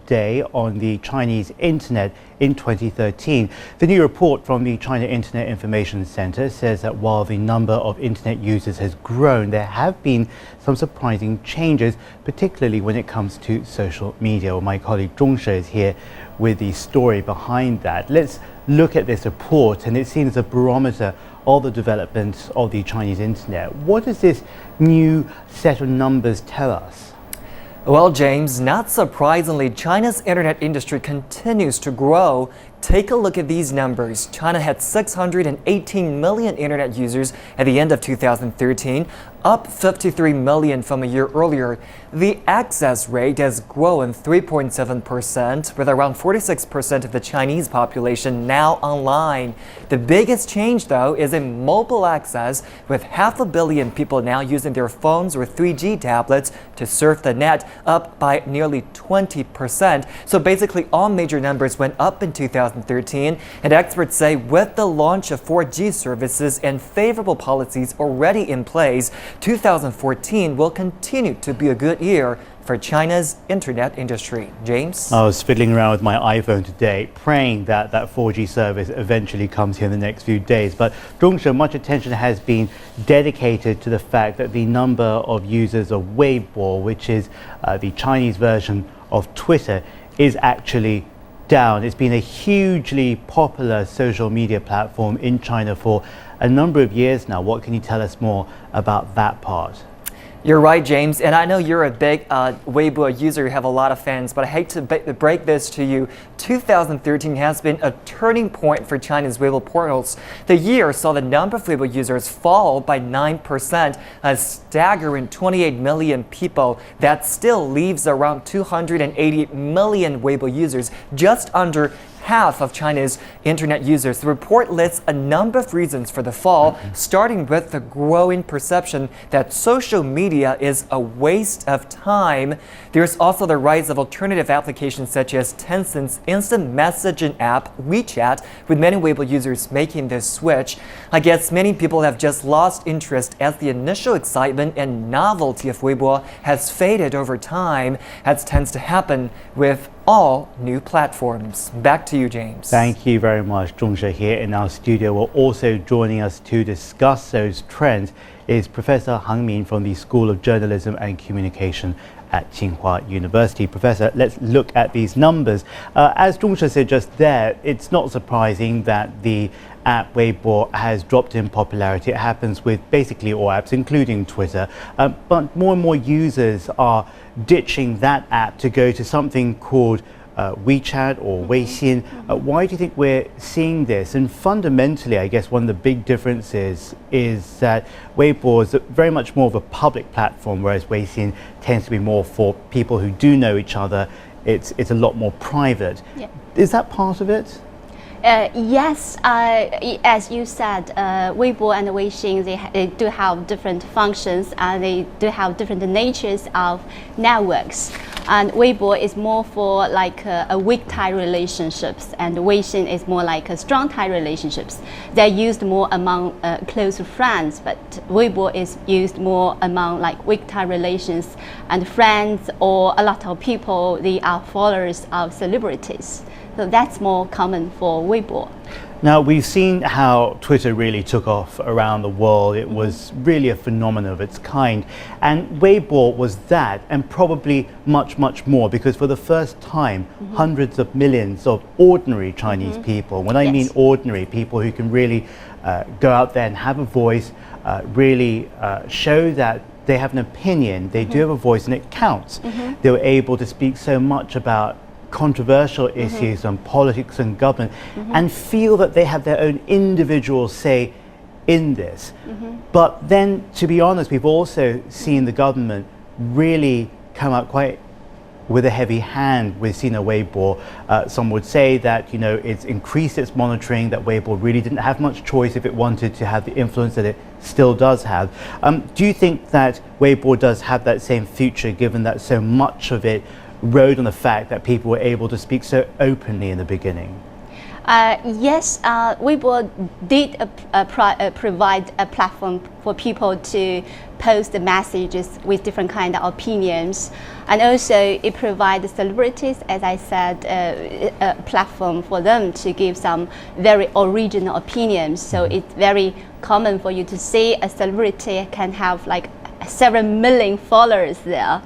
day on the Chinese internet in 2013. The new report from the China Internet Information Center says that while the number of internet users has grown, there have been some surprising changes, particularly when it comes to social media. Well, my colleague Zhong She is here with the story behind that. Let's look at this report, and it's seen as a barometer of the development of the Chinese internet. What does this new set of numbers tell us? Well, James, not surprisingly, China's internet industry continues to grow. Take a look at these numbers. China had 618 million internet users at the end of 2013, up 53 million from a year earlier. The access rate has grown 3.7%, with around 46% of the Chinese population now online. The biggest change, though, is in mobile access, with 500 million people now using their phones or 3G tablets to surf the net, up by nearly 20%. So basically, all major numbers went up in 2013, and experts say with the launch of 4G services and favorable policies already in place, 2014 will continue to be a good year for China's internet industry. James? I was fiddling around with my iPhone today, praying that that 4G service eventually comes here in the next few days. But Zhong She, much attention has been dedicated to the fact that the number of users of Weibo, which is the Chinese version of Twitter, is actually down. It's been a hugely popular social media platform in China for a number of years now. What can you tell us more about that part? You're right, James, and I know you're a big Weibo user, you have a lot of fans, but I hate to break this to you. 2013 has been a turning point for China's Weibo portals. The year saw the number of Weibo users fall by 9%, a staggering 28 million people. That still leaves around 280 million Weibo users, just under half of China's internet users. The report lists a number of reasons for the fall, starting with the growing perception that social media is a waste of time. There's also the rise of alternative applications such as Tencent's instant messaging app, WeChat, with many Weibo users making this switch. I guess many people have just lost interest as the initial excitement and novelty of Weibo has faded over time, as tends to happen with all new platforms. Back to you, James. Thank you very much. Zhong She here in our studio. Well, also joining us to discuss those trends is Professor Hang Min from the School of Journalism and Communication at Tsinghua University. Professor, let's look at these numbers. As Zhong She said just there, it's not surprising that the app Weibo has dropped in popularity. It happens with basically all apps, including Twitter. But more and more users are ditching that app to go to something called WeChat or Weixin. Why do you think we're seeing this? And fundamentally, I guess one of the big differences is that Weibo is very much more of a public platform, whereas Weixin tends to be more for people who do know each other. It's a lot more private. Yeah. Is that part of it? Yes, as you said, Weibo and Weixin, they do have different functions and they do have different natures of networks. And Weibo is more for like a weak tie relationships, and Weixin is more like a strong tie relationships. They're used more among close friends, but Weibo is used more among like weak tie relations and friends, or a lot of people, they are followers of celebrities. So that's more common for Weibo. Now, we've seen how Twitter really took off around the world. It was really a phenomenon of its kind. And Weibo was that, and probably much, much more, because for the first time, hundreds of millions of ordinary Chinese people, when I mean ordinary people who can really go out there and have a voice, really show that they have an opinion, they do have a voice, and it counts. They were able to speak so much about controversial issues on politics and government, and feel that they have their own individual say in this. But then, to be honest, we've also seen the government really come out quite with a heavy hand with Sina Weibo. Some would say that, you know, it's increased its monitoring, that Weibo really didn't have much choice if it wanted to have the influence that it still does have. Do you think that Weibo does have that same future, given that so much of it rode on the fact that people were able to speak so openly in the beginning? Yes, Weibo did provide a platform for people to post the messages with different kind of opinions, and also it provides celebrities, as I said, a platform for them to give some very original opinions. So it's very common for you to see a celebrity can have like several million followers there.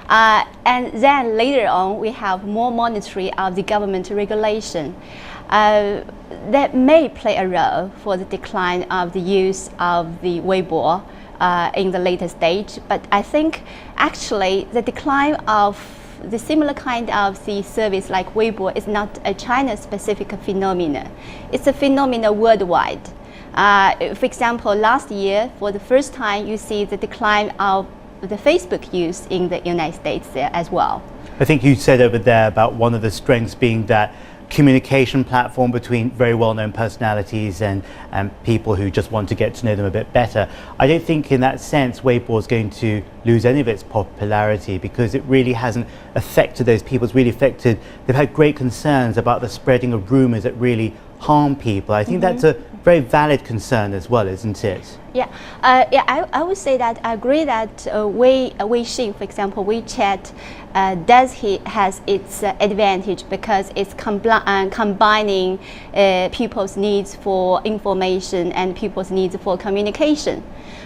And then later on, we have more monitoring of the government regulation. That may play a role for the decline of the use of the Weibo in the later stage. But I think actually the decline of the similar kind of the service like Weibo is not a China-specific phenomenon. It's a phenomenon worldwide. For example, last year, for the first time, you see the decline of the Facebook use in the United States there as well. I think you said over there about one of the strengths being that communication platform between very well-known personalities and people who just want to get to know them a bit better. I don't think in that sense Weibo is going to lose any of its popularity, because it really hasn't affected those people. It's really affected, they've had great concerns about the spreading of rumors that really harm people. I think that's a very valid concern as well, isn't it? Yeah, I would say that I agree that Weixin, for example, WeChat, has its advantage because it's combining people's needs for information and people's needs for communication.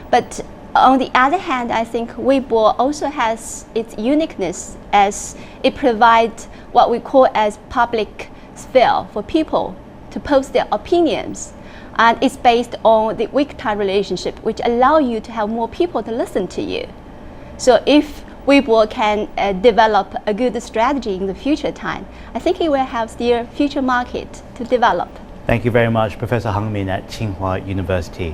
But on the other hand, I think Weibo also has its uniqueness as it provides what we call as public sphere for people to post their opinions. And it's based on the weak-tie relationship, which allow you to have more people to listen to you. So if Weibo can develop a good strategy in the future time, I think it will have still future market to develop. Thank you very much, Professor Hang Min at Tsinghua University.